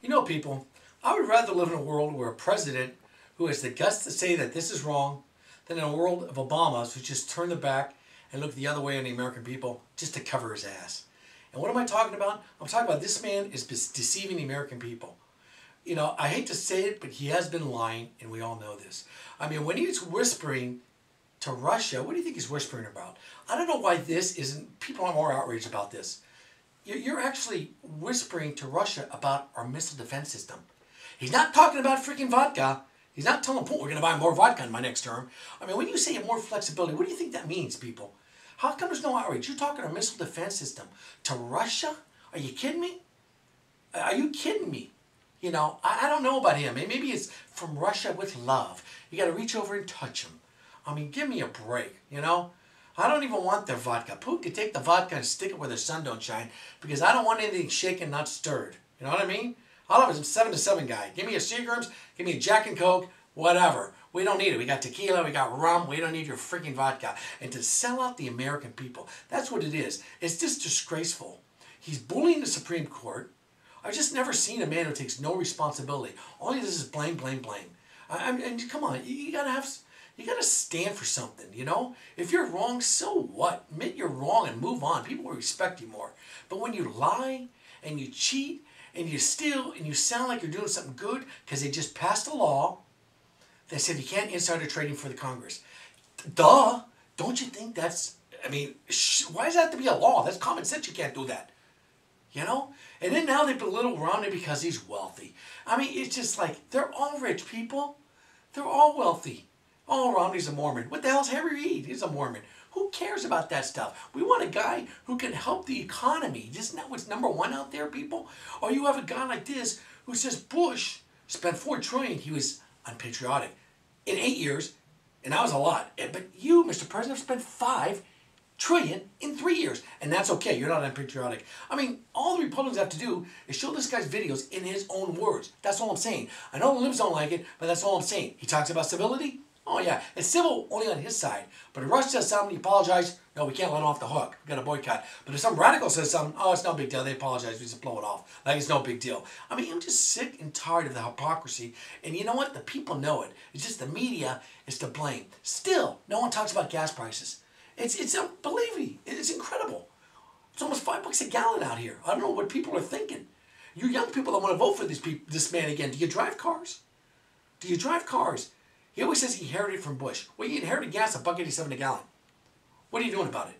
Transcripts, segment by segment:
You know, people, I would rather live in a world where a president who has the guts to say that this is wrong than in a world of Obamas who just turn their back and look the other way on the American people just to cover his ass. And what am I talking about? I'm talking about this man is deceiving the American people. You know, I hate to say it, but he has been lying, and we all know this. I mean, when he's whispering to Russia, what do you think he's whispering about? I don't know why this isn't, people are more outraged about this. You're actually whispering to Russia about our missile defense system. He's not talking about freaking vodka. He's not telling Putin we're going to buy more vodka in my next term. I mean, when you say more flexibility, what do you think that means, people? How come there's no outrage? You're talking our missile defense system to Russia? Are you kidding me? Are you kidding me? You know, I don't know about him. Maybe it's from Russia with love. You got to reach over and touch him. I mean, give me a break, you know? I don't even want their vodka. Putin could take the vodka and stick it where the sun don't shine because I don't want anything shaken, not stirred. You know what I mean? I'll have a 7-7 guy. Give me a Seagram's, give me a Jack and Coke, whatever. We don't need it. We got tequila, we got rum. We don't need your freaking vodka. And to sell out the American people, that's what it is. It's just disgraceful. He's bullying the Supreme Court. I've just never seen a man who takes no responsibility. All he does is blame, blame, blame. And come on, you gotta stand for something, you know? If you're wrong, so what? Admit you're wrong and move on. People will respect you more. But when you lie and you cheat and you steal and you sound like you're doing something good because they just passed a law that said you can't insider trading for the Congress. Duh! Don't you think that's, I mean, why does that have to be a law? That's common sense. You can't do that. You know? And then now they belittle Romney because he's wealthy. I mean, it's just like, they're all rich people. They're all wealthy. Oh, Romney's a Mormon. What the hell's Harry Reid? He's a Mormon. Who cares about that stuff? We want a guy who can help the economy. Isn't that what's number one out there, people? Or you have a guy like this who says Bush spent $4 trillion. He was unpatriotic. In 8 years, and that was a lot. But you, Mr. President, have spent $5 trillion in 3 years. And that's okay. You're not unpatriotic. I mean, all the Republicans have to do is show this guy's videos in his own words. That's all I'm saying. I know the libs don't like it, but that's all I'm saying. He talks about civility. Oh yeah, it's civil only on his side. But if Rush says something, he apologizes, no, we can't let him off the hook. We've got to boycott. But if some radical says something, oh, it's no big deal. They apologize, we just blow it off. Like it's no big deal. I mean, I'm just sick and tired of the hypocrisy. And you know what? The people know it. It's just the media is to blame. Still, no one talks about gas prices. It's unbelievable. It's incredible. It's almost $5 a gallon out here. I don't know what people are thinking. You young people that want to vote for this man again, do you drive cars? Do you drive cars? He always says he inherited it from Bush. Well, he inherited gas at $1.87 a gallon. What are you doing about it?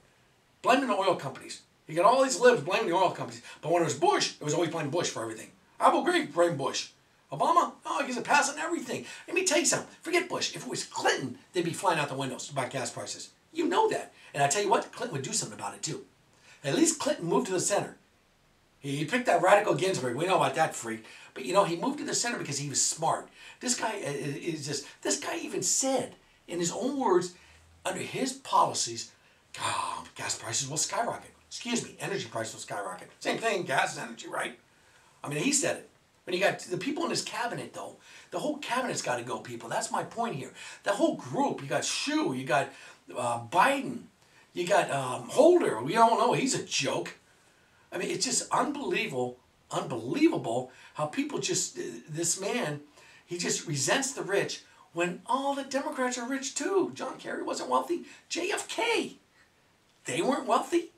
Blaming the oil companies. You got all these libs blaming the oil companies. But when it was Bush, it was always blaming Bush for everything. Abu Ghraib blamed Bush. Obama, oh, he gets a pass on everything. Let me tell you something. Forget Bush. If it was Clinton, they'd be flying out the windows about gas prices. You know that. And I tell you what, Clinton would do something about it too. At least Clinton moved to the center. He picked that radical Ginsburg. We know about that freak. But you know, he moved to the center because he was smart. This guy is just, this guy even said in his own words, under his policies, gas prices will skyrocket. Excuse me, energy prices will skyrocket. Same thing, gas and energy, right? I mean, he said it. When you got the people in his cabinet, though, the whole cabinet's got to go, people. That's my point here. The whole group, you got Shu, you got Biden, you got Holder. We all know he's a joke. I mean, it's just unbelievable how people just, this man, he just resents the rich when all the Democrats are rich too. John Kerry wasn't wealthy. JFK, they weren't wealthy.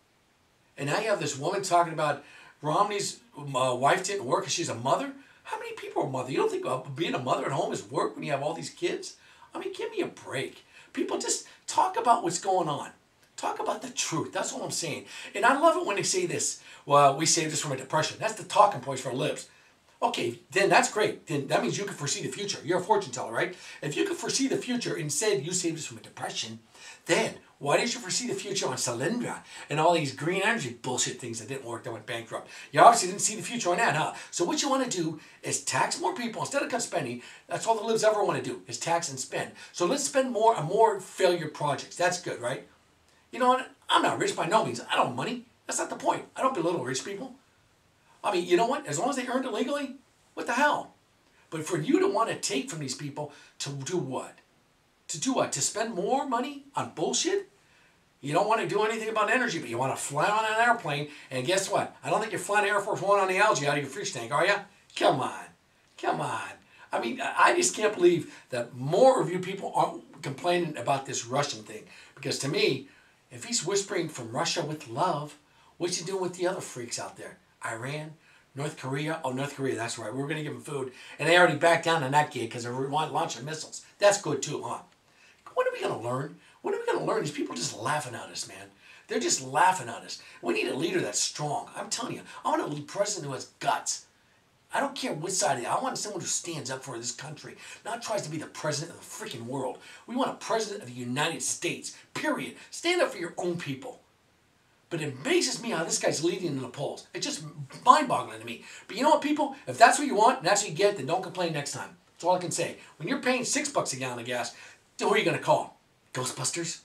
And now you have this woman talking about Romney's wife didn't work because she's a mother. How many people are mother? You don't think being a mother at home is work when you have all these kids? I mean, give me a break. People just talk about what's going on. Talk about the truth. That's all I'm saying. And I love it when they say this. Well, we saved this from a depression. That's the talking points for libs. Okay, then that's great. Then that means you can foresee the future. You're a fortune teller, right? If you can foresee the future and said you saved us from a depression, then why didn't you foresee the future on Solyndra and all these green energy bullshit things that didn't work, that went bankrupt? You obviously didn't see the future on that, huh? So what you want to do is tax more people instead of cut spending. That's all the libs ever want to do, is tax and spend. So let's spend more on more failure projects. That's good, right? You know what? I'm not rich by no means. I don't have money. That's not the point. I don't belittle rich people. I mean, you know what? As long as they earned it legally, what the hell? But for you to want to take from these people to do what? To do what? To spend more money on bullshit? You don't want to do anything about energy, but you want to fly on an airplane. And guess what? I don't think you're flying Air Force One on the algae out of your fish tank, are you? Come on. Come on. I mean, I just can't believe that more of you people aren't complaining about this Russian thing. Because to me, if he's whispering from Russia with love, what's he doing with the other freaks out there? Iran? North Korea? Oh, North Korea, that's right. We were going to give them food. And they already backed down on that gig because they want launching missiles. That's good too, huh? What are we going to learn? What are we going to learn? These people are just laughing at us, man. They're just laughing at us. We need a leader that's strong. I'm telling you, I want a lead president who has guts. I don't care which side of it. I want someone who stands up for this country, not tries to be the president of the freaking world. We want a president of the United States, period. Stand up for your own people. But it amazes me how this guy's leading in the polls. It's just mind-boggling to me. But you know what, people? If that's what you want and that's what you get, then don't complain next time. That's all I can say. When you're paying $6 a gallon of gas, who are you going to call? Ghostbusters?